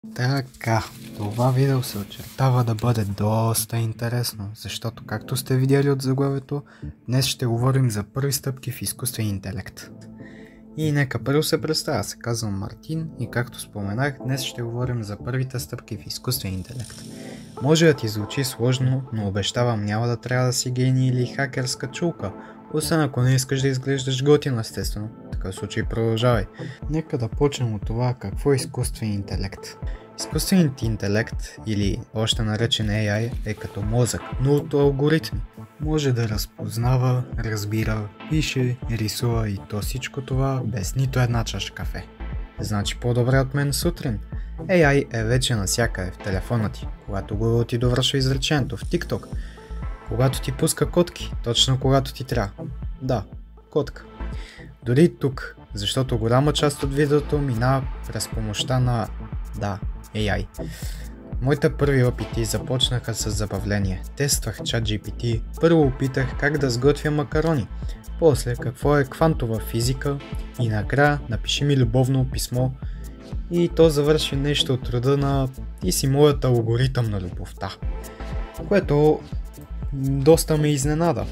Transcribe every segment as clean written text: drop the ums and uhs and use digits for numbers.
Така, това видео се очертава да бъде доста интересно, защото както сте видяли от заглавието, днес ще говорим за първи стъпки в изкуствен интелект. И нека първо се представя, се казвам Мартин и както споменах, днес ще говорим за първите стъпки в изкуствен интелект. Може да ти звучи сложно, но обещавам, няма да трябва да си гений или хакерска чулка, освен ако не искаш да изглеждаш готино, естествено. В такъв случай продължавай. Нека да почнем от това какво е изкуствен интелект. Изкуственият интелект, или още наречен AI, е като мозък, но от алгоритми. Може да разпознава, разбира, пише, рисува и то всичко това без нито една чаша кафе. Значи по-добре от мен сутрин. AI е вече навсякъде в телефона ти, когато Google ти довършва изречението, в TikTok, когато ти пуска котки, точно когато ти трябва. Да, котка. Дори тук, защото голяма част от видеото минава през помощта на AI. Моите първи опити започнаха с забавление. Тествах ChatGPT, първо опитах как да сготвя макарони, после какво е квантова физика и накрая напиши ми любовно писмо и то завърши нещо от рода на "Ти си моят алгоритъм на любовта", което доста ме изненада.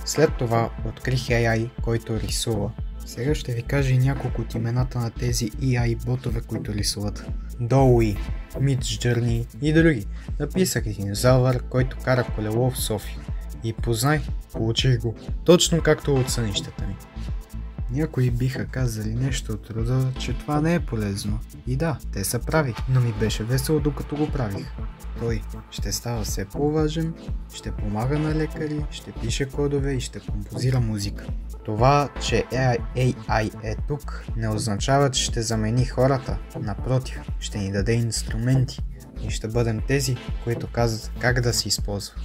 След това открих AI, който рисува. Сега ще ви кажа и няколко от имената на тези AI ботове, които рисуват. Dolly, Midjourney и други. Написах динозавър, който кара колело в София. И познай, получих го. Точно както от сънищата ми. Някои биха казали нещо от рода, че това не е полезно. И да, те са прави, но ми беше весело докато го правих. Той ще става все по-важен, ще помага на лекари, ще пише кодове и ще композира музика. Това, че AI е тук, не означава, че ще замени хората. Напротив, ще ни даде инструменти и ще бъдем тези, които казват как да се използва.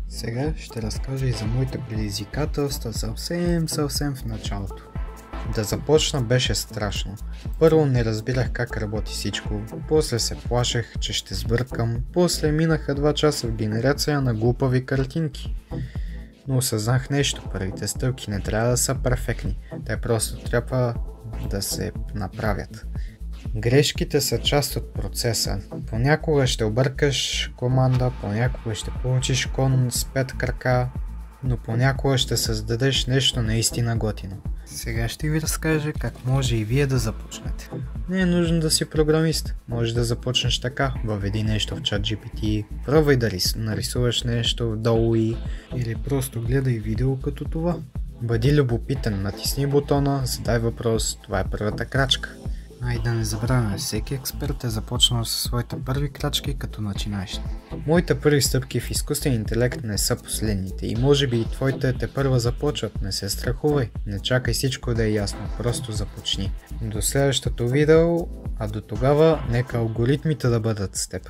Сега ще разкажа и за моите предизвикателства съвсем в началото. Да започна беше страшно. Първо не разбирах как работи всичко, после се плашех, че ще сбъркам, после минаха 2 часа в генерация на глупави картинки. Но осъзнах нещо, първите стъпки не трябва да са перфектни, те просто трябва да се направят. Грешките са част от процеса. Понякога ще объркаш команда, понякога ще получиш кон с 5 крака, но понякога ще създадеш нещо наистина готино. Сега ще ви разкажа как може и вие да започнете. Не е нужно да си програмист, може да започнеш така, въведи нещо в ChatGPT, пробвай да нарисуваш нещо в Dolly или просто гледай видео като това. Бъди любопитен, натисни бутона, задай въпрос, това е първата крачка. И да не забравяме, всеки експерт е започнал със своите първи крачки като начинаещ. Моите първи стъпки в изкуствен интелект не са последните и може би и твоите те първа започват, не се страхувай, не чакай всичко да е ясно, просто започни. До следващото видео, а до тогава нека алгоритмите да бъдат с теб.